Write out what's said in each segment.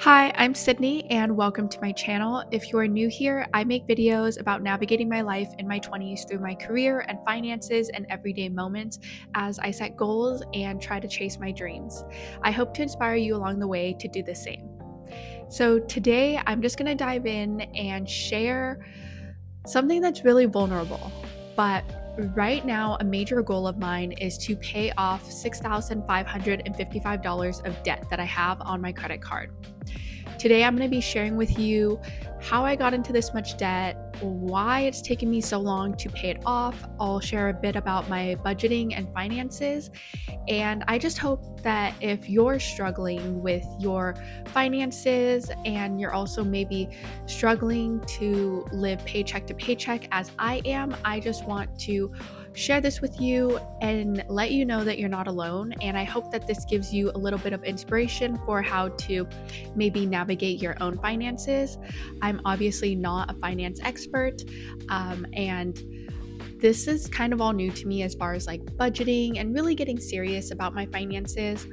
Hi, I'm Sydney and welcome to my channel. If you are new here, I make videos about navigating my life in my 20s through my career and finances and everyday moments as I set goals and try to chase my dreams. I hope to inspire you along the way to do the same. So, today I'm just going to dive in and share something that's really vulnerable. But right now, a major goal of mine is to pay off $6,555 of debt that I have on my credit card. Today, I'm going to be sharing with you how I got into this much debt, why it's taken me so long to pay it off. I'll share a bit about my budgeting and finances. And I just hope that if you're struggling with your finances and you're also maybe struggling to live paycheck to paycheck as I am, I just want to share this with you and let you know that you're not alone. And I hope that this gives you a little bit of inspiration for how to maybe navigate your own finances. I'm obviously not a finance expert, and this is kind of all new to me as far as like budgeting and really getting serious about my finances.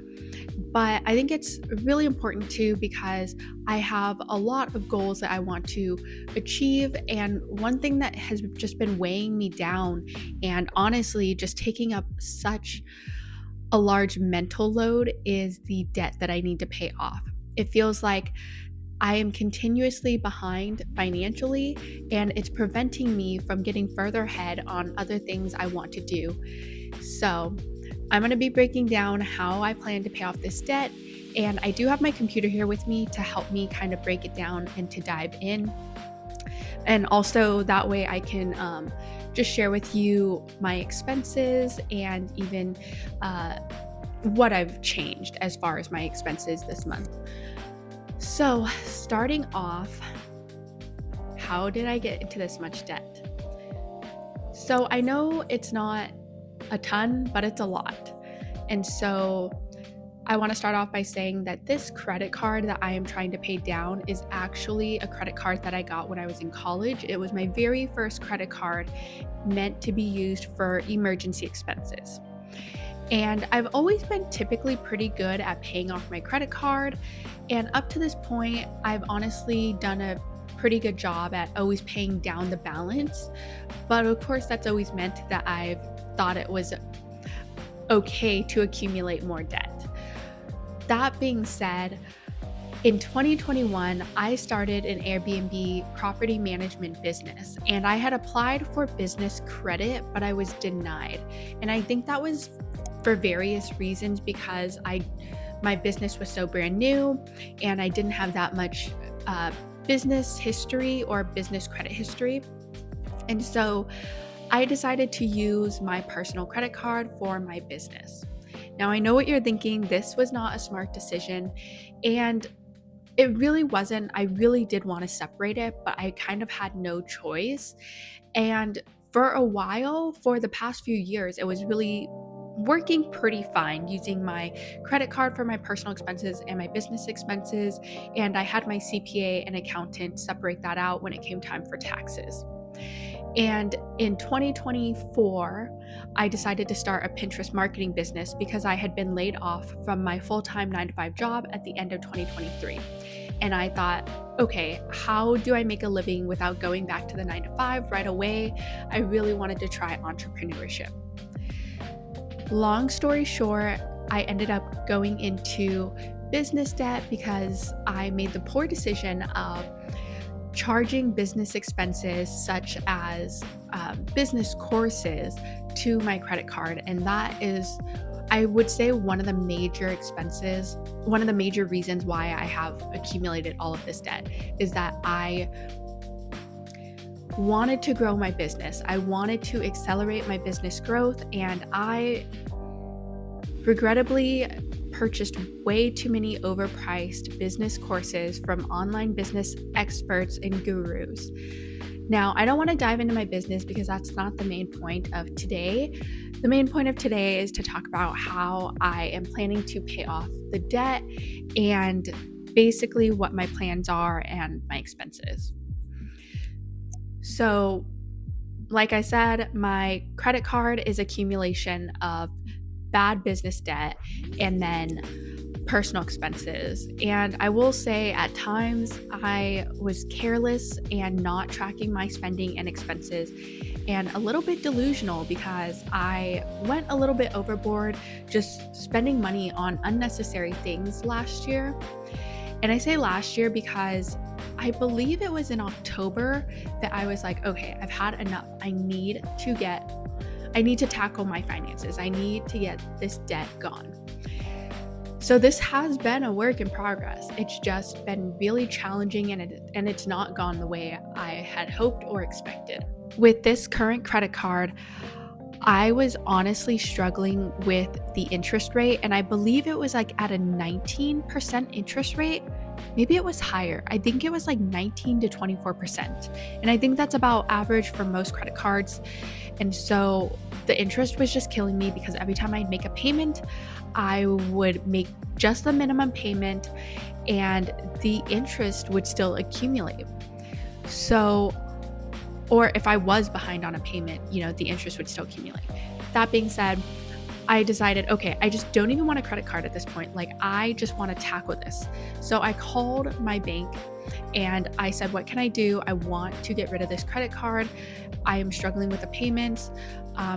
But I think it's really important too because I have a lot of goals that I want to achieve. And one thing that has just been weighing me down and honestly just taking up such a large mental load is the debt that I need to pay off. It feels like I am continuously behind financially, and it's preventing me from getting further ahead on other things I want to do. So, I'm going to be breaking down how I plan to pay off this debt, and I do have my computer here with me to help me kind of break it down and to dive in. And also, that way, I can just share with you my expenses and even what I've changed as far as my expenses this month. So, starting off, how did I get into this much debt? So, I know it's not a ton, but it's a lot. And so, I want to start off by saying that this credit card that I am trying to pay down is actually a credit card that I got when I was in college. It was my very first credit card meant to be used for emergency expenses. And I've always been typically pretty good at paying off my credit card. And up to this point, I've honestly done a pretty good job at always paying down the balance. But of course, that's always meant that I've thought it was okay to accumulate more debt. That being said, in 2021, I started an Airbnb property management business, and I had applied for business credit, but I was denied. And I think that was for various reasons because my business was so brand new and I didn't have that much business history or business credit history. And so I decided to use my personal credit card for my business. Now, I know what you're thinking. This was not a smart decision, and it really wasn't. I really did want to separate it, but I kind of had no choice. And for a while, for the past few years, it was really working pretty fine using my credit card for my personal expenses and my business expenses. And I had my CPA and accountant separate that out when it came time for taxes. And in 2024, I decided to start a Pinterest marketing business because I had been laid off from my full-time 9-to-5 job at the end of 2023. And I thought, okay, how do I make a living without going back to the 9-to-5 right away? I really wanted to try entrepreneurship. Long story short, I ended up going into business debt because I made the poor decision of charging business expenses such as business courses to my credit card. And that is, I would say, one of the major expenses, one of the major reasons why I have accumulated all of this debt is that I wanted to grow my business. I wanted to accelerate my business growth, and I regrettably purchased way too many overpriced business courses from online business experts and gurus. Now, I don't want to dive into my business because that's not the main point of today. The main point of today is to talk about how I am planning to pay off the debt and basically what my plans are and my expenses. So, like I said, my credit card is accumulation of bad business debt, and then personal expenses. And I will say at times I was careless and not tracking my spending and expenses, and a little bit delusional because I went a little bit overboard just spending money on unnecessary things last year. And I say last year because I believe it was in October that I was like, okay, I've had enough. I need to tackle my finances. I need to get this debt gone. So this has been a work in progress. It's just been really challenging, and it's not gone the way I had hoped or expected. With this current credit card, I was honestly struggling with the interest rate, and I believe it was like at a 19% interest rate. Maybe it was higher. I think it was like 19 to 24%. And I think that's about average for most credit cards. And so the interest was just killing me because every time I'd make a payment, I would make just the minimum payment and the interest would still accumulate. So, or if I was behind on a payment, the interest would still accumulate. That being said, I decided, okay, I just don't even want a credit card at this point. Like, I just want to tackle this. So I called my bank and I said, what can I do? I want to get rid of this credit card. I am struggling with the payments.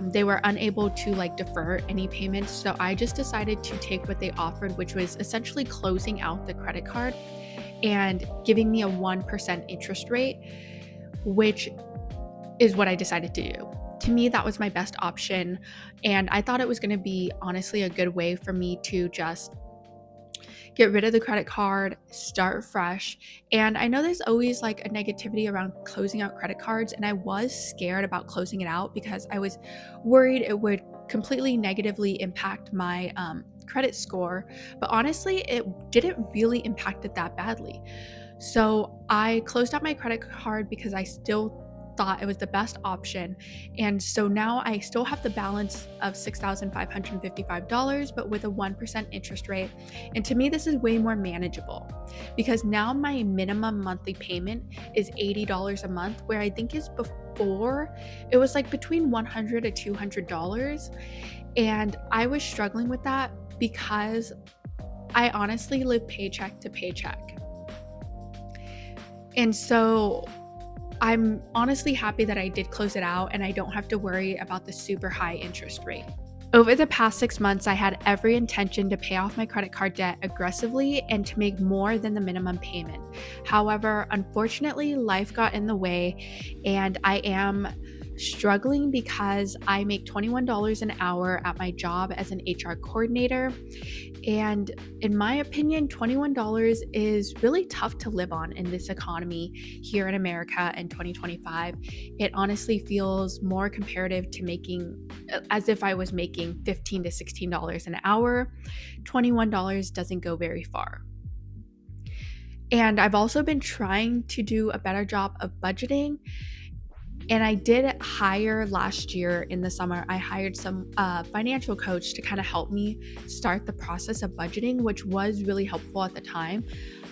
They were unable to defer any payments. So I just decided to take what they offered, which was essentially closing out the credit card and giving me a 1% interest rate, which is what I decided to do. To me, that was my best option. And I thought it was going to be honestly a good way for me to just get rid of the credit card, start fresh. And I know there's always a negativity around closing out credit cards. And I was scared about closing it out because I was worried it would completely negatively impact my credit score. But honestly, it didn't really impact it that badly. So I closed out my credit card because I still thought it was the best option. And so now I still have the balance of $6,555, but with a 1% interest rate. And to me, this is way more manageable because now my minimum monthly payment is $80 a month, where I think is before it was between $100 to $200. And I was struggling with that because I honestly live paycheck to paycheck. And so I'm honestly happy that I did close it out and I don't have to worry about the super high interest rate. Over the past 6 months, I had every intention to pay off my credit card debt aggressively and to make more than the minimum payment. However, unfortunately, life got in the way and I am struggling because I make $21 an hour at my job as an HR coordinator. And in my opinion, $21 is really tough to live on in this economy here in America in 2025. It honestly feels more comparative to making, as if I was making $15 to $16 an hour. $21 doesn't go very far. And I've also been trying to do a better job of budgeting. And I did hire last year in the summer, I hired some financial coach to kind of help me start the process of budgeting, which was really helpful at the time.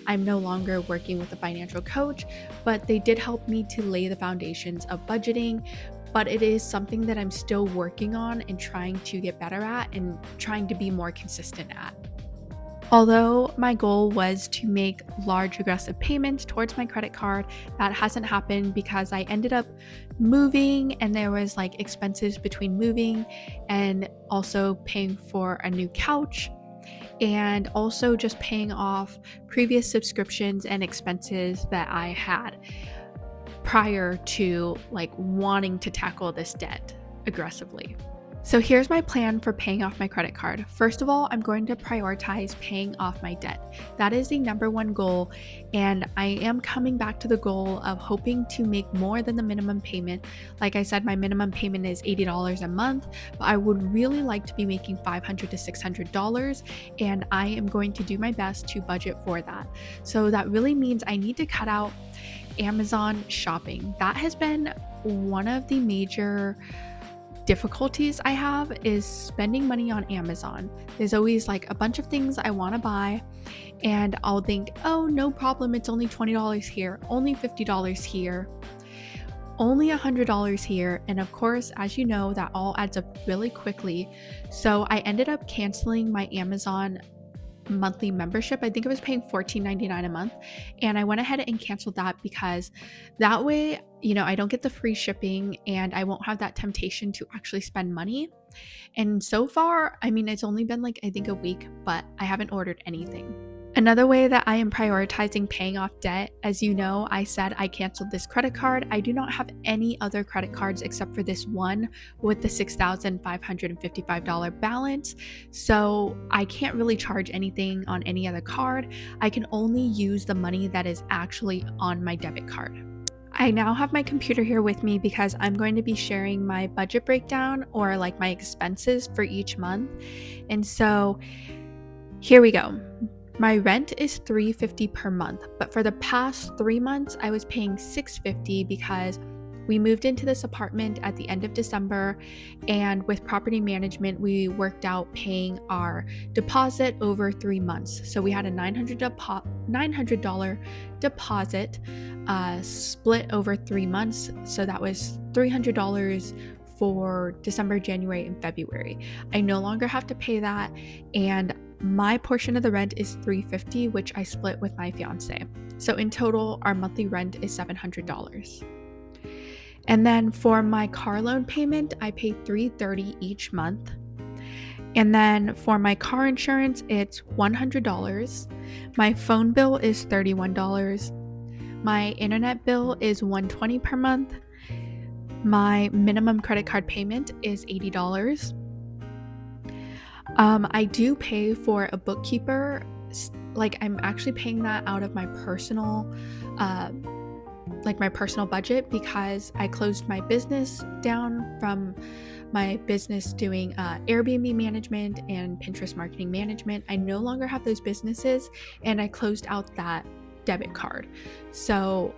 I'm no longer working with a financial coach, but they did help me to lay the foundations of budgeting. But it is something that I'm still working on and trying to get better at and trying to be more consistent at. Although my goal was to make large aggressive payments towards my credit card, that hasn't happened because I ended up moving and there was expenses between moving and also paying for a new couch and also just paying off previous subscriptions and expenses that I had prior to wanting to tackle this debt aggressively. So here's my plan for paying off my credit card. First of all, I'm going to prioritize paying off my debt. That is the number one goal, and I am coming back to the goal of hoping to make more than the minimum payment. Like I said, my minimum payment is $80 a month, but I would really like to be making $500 to $600, and I am going to do my best to budget for that. So that really means I need to cut out Amazon shopping. That has been one of the major difficulties I have is spending money on Amazon. There's always a bunch of things I want to buy and I'll think, oh, no problem, it's only $20 here, only $50 here, only $100 here. And of course, as you know, that all adds up really quickly. So I ended up canceling my Amazon monthly membership. I think I was paying $14.99 a month, and I went ahead and canceled that because that way, I don't get the free shipping and I won't have that temptation to actually spend money. And so far, it's only been I think a week, but I haven't ordered anything. Another way that I am prioritizing paying off debt, as you know, I said I canceled this credit card. I do not have any other credit cards except for this one with the $6,555 balance. So I can't really charge anything on any other card. I can only use the money that is actually on my debit card. I now have my computer here with me because I'm going to be sharing my budget breakdown or my expenses for each month. And so here we go. My rent is $350 per month, but for the past 3 months, I was paying $650 because we moved into this apartment at the end of December, and with property management, we worked out paying our deposit over 3 months. So we had a $900 deposit split over 3 months. So that was $300 for December, January, and February. I no longer have to pay that, and my portion of the rent is $350, which I split with my fiance. So in total, our monthly rent is $700. And then for my car loan payment, I pay $330 each month. And then for my car insurance, it's $100. My phone bill is $31. My internet bill is $120 per month. My minimum credit card payment is $80. I do pay for a bookkeeper. I'm actually paying that out of my personal budget because I closed my business down from my business doing Airbnb management and Pinterest marketing management. I no longer have those businesses, and I closed out that debit card. So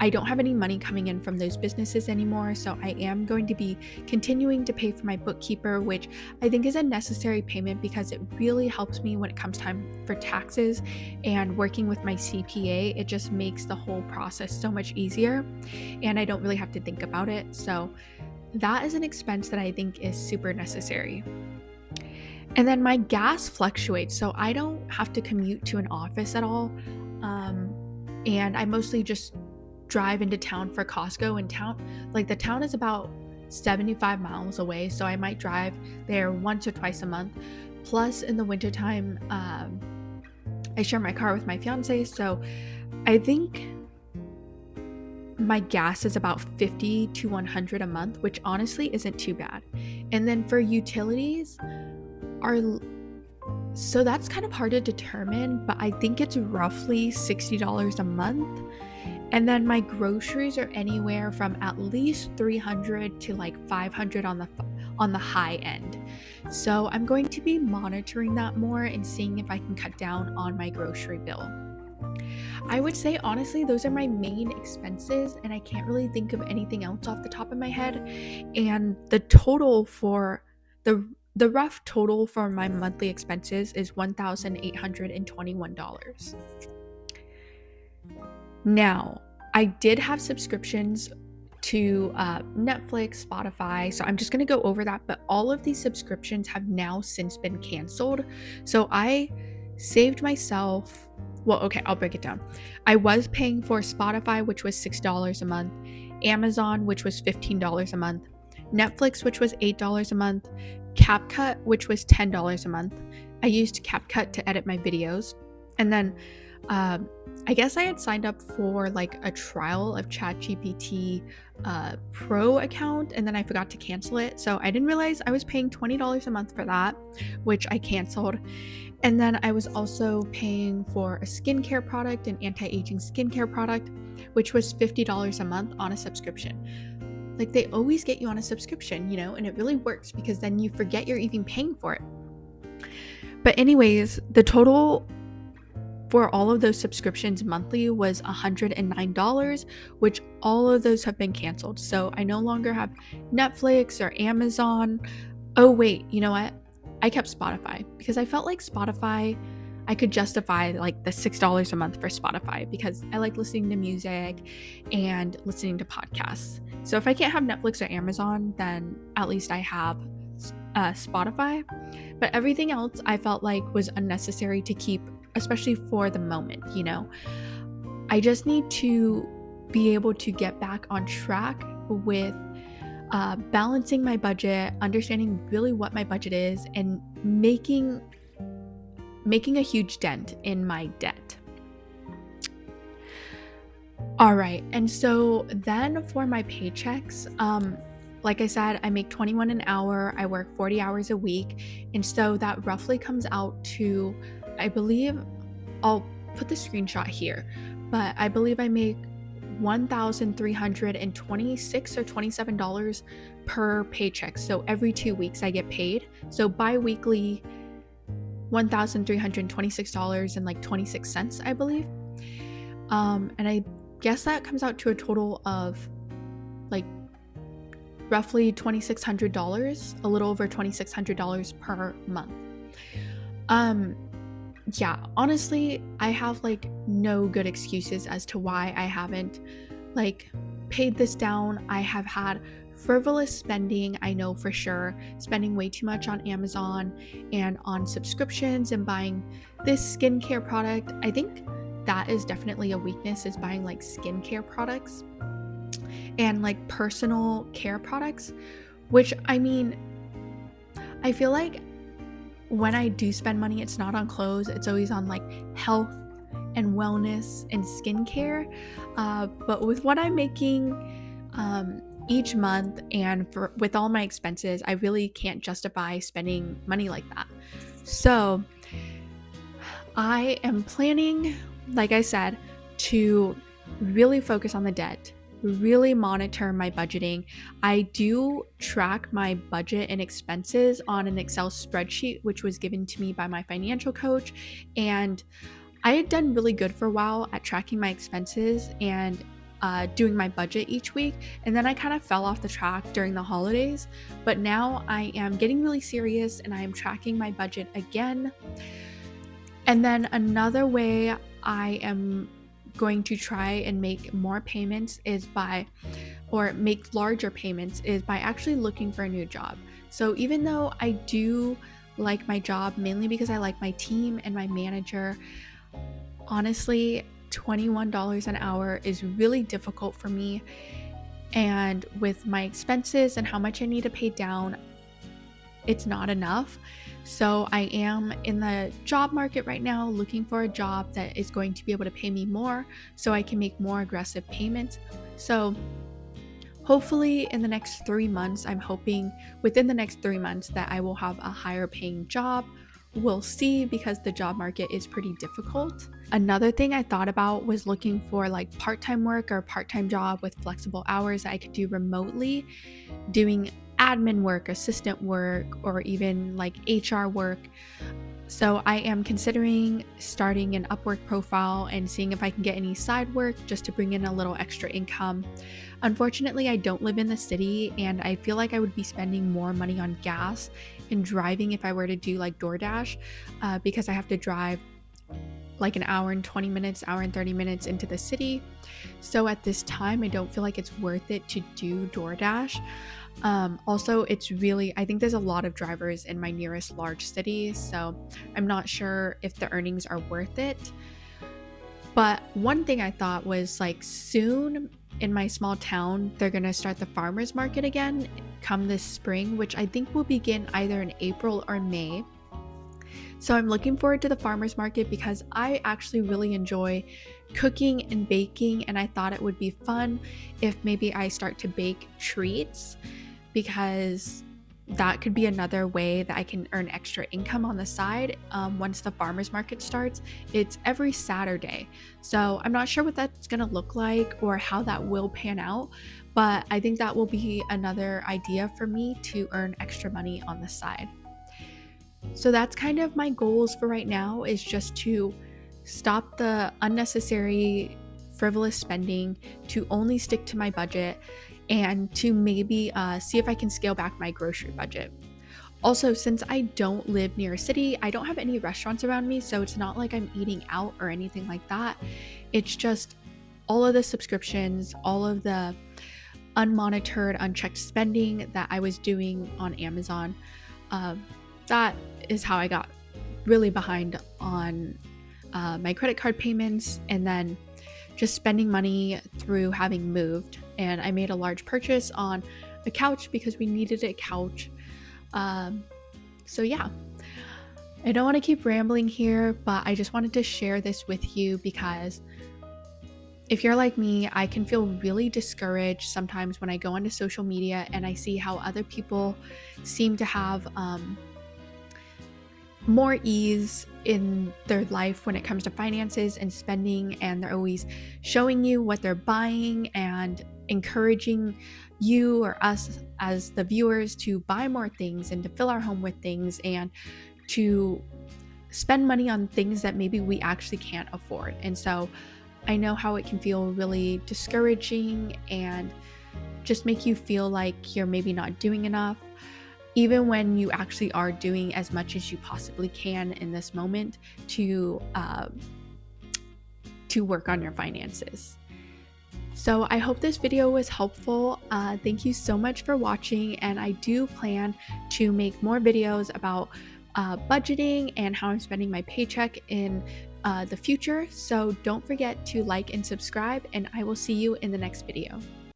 I don't have any money coming in from those businesses anymore, so I am going to be continuing to pay for my bookkeeper, which I think is a necessary payment because it really helps me when it comes time for taxes, and working with my CPA, it just makes the whole process so much easier, and I don't really have to think about it. So that is an expense that I think is super necessary. And then my gas fluctuates, so I don't have to commute to an office at all, and I mostly just drive into town for Costco. In town, the town is about 75 miles away, so I might drive there once or twice a month. Plus in the wintertime, I share my car with my fiance, so I think my gas is about $50 to $100 a month, which honestly isn't too bad. And then for utilities, so that's kind of hard to determine, but I think it's roughly $60 a month. And then my groceries are anywhere from at least $300 to $500 on the high end. So I'm going to be monitoring that more and seeing if I can cut down on my grocery bill. I would say honestly, those are my main expenses, and I can't really think of anything else off the top of my head. And the total for the rough total for my monthly expenses is $1,821. Now, I did have subscriptions to Netflix, Spotify, so I'm just going to go over that, but all of these subscriptions have now since been canceled. So I saved myself, I'll break it down. I was paying for Spotify, which was $6 a month, Amazon, which was $15 a month, Netflix, which was $8 a month, CapCut, which was $10 a month. I used CapCut to edit my videos, and then I guess I had signed up for a trial of ChatGPT Pro account, and then I forgot to cancel it. So I didn't realize I was paying $20 a month for that, which I canceled. And then I was also paying for a skincare product, an anti-aging skincare product, which was $50 a month on a subscription. They always get you on a subscription, and it really works because then you forget you're even paying for it. But anyways, the total for all of those subscriptions monthly was $109, which all of those have been canceled. So I no longer have Netflix or Amazon. Oh wait, you know what? I kept Spotify because I felt like Spotify, I could justify the $6 a month for Spotify because I like listening to music and listening to podcasts. So if I can't have Netflix or Amazon, then at least I have Spotify, but everything else I felt like was unnecessary to keep, especially for the moment, you know. I just need to be able to get back on track with balancing my budget, understanding really what my budget is, and making a huge dent in my debt. All right, and so then for my paychecks, like I said, I make 21 an hour. I work 40 hours a week, and so that roughly comes out to, I believe, I'll put the screenshot here, but I believe I make $1,326 or $27 per paycheck. So every 2 weeks I get paid. So bi-weekly, $1,326 and like 26 cents, I believe. And I guess that comes out to a total of like roughly $2,600, a little over $2,600 per month. Yeah, honestly, I have like no good excuses as to why I haven't like paid this down. I have had frivolous spending, I know for sure, spending way too much on Amazon and on subscriptions and buying this skincare product. I think that is definitely a weakness, is buying like skincare products and like personal care products, which I mean, I feel like when I do spend money, it's not on clothes, it's always on like health and wellness and skincare. But with what I'm making each month and with all my expenses, I really can't justify spending money like that. So I am planning, like I said, to really focus on the debt, really monitor my budgeting. I do track my budget and expenses on an Excel spreadsheet, which was given to me by my financial coach. And I had done really good for a while at tracking my expenses and doing my budget each week. And then I kind of fell off the track during the holidays. But now I am getting really serious and I am tracking my budget again. And then another way I am going to try and make more payments make larger payments is by actually looking for a new job. So even though I do like my job, mainly because I like my team and my manager, honestly, $21 an hour is really difficult for me. And with my expenses and how much I need to pay down, it's not enough. So I am in the job market right now looking for a job that is going to be able to pay me more so I can make more aggressive payments. So hopefully in the next 3 months, I'm hoping within the next 3 months that I will have a higher paying job. We'll see, because the job market is pretty difficult. Another thing I thought about was looking for like part-time work or a part-time job with flexible hours that I could do remotely, doing admin work, assistant work, or even like HR work. So I am considering starting an Upwork profile and seeing if I can get any side work just to bring in a little extra income. Unfortunately, I don't live in the city and I feel like I would be spending more money on gas and driving if I were to do like DoorDash, because I have to drive like an hour and 20 minutes, hour and 30 minutes into the city. So at this time, I don't feel like it's worth it to do DoorDash. Also, I think there's a lot of drivers in my nearest large city, so I'm not sure if the earnings are worth it. But one thing I thought was like soon in my small town, they're going to start the farmers market again come this spring, which I think will begin either in April or May. So I'm looking forward to the farmers market because I actually really enjoy cooking and baking, and I thought it would be fun if maybe I start to bake treats, because that could be another way that I can earn extra income on the side. Once the farmers market starts, it's every Saturday. So I'm not sure what that's going to look like or how that will pan out, but I think that will be another idea for me to earn extra money on the side. So that's kind of my goals for right now, is just to stop the unnecessary frivolous spending, to only stick to my budget, and to maybe see if I can scale back my grocery budget. Also, since I don't live near a city, I don't have any restaurants around me, so it's not like I'm eating out or anything like that. It's just all of the subscriptions, all of the unmonitored, unchecked spending that I was doing on Amazon. That is how I got really behind on my credit card payments, and then just spending money through having moved. And I made a large purchase on a couch because we needed a couch. Um, so, yeah, I don't want to keep rambling here, but I just wanted to share this with you because if you're like me, I can feel really discouraged sometimes when I go onto social media and I see how other people seem to have more ease in their life when it comes to finances and spending, and they're always showing you what they're buying and encouraging you or us as the viewers to buy more things and to fill our home with things and to spend money on things that maybe we actually can't afford. And so I know how it can feel really discouraging and just make you feel like you're maybe not doing enough, even when you actually are doing as much as you possibly can in this moment to work on your finances. So I hope this video was helpful. Thank you so much for watching, and I do plan to make more videos about budgeting and how I'm spending my paycheck in the future. So don't forget to like and subscribe, and I will see you in the next video.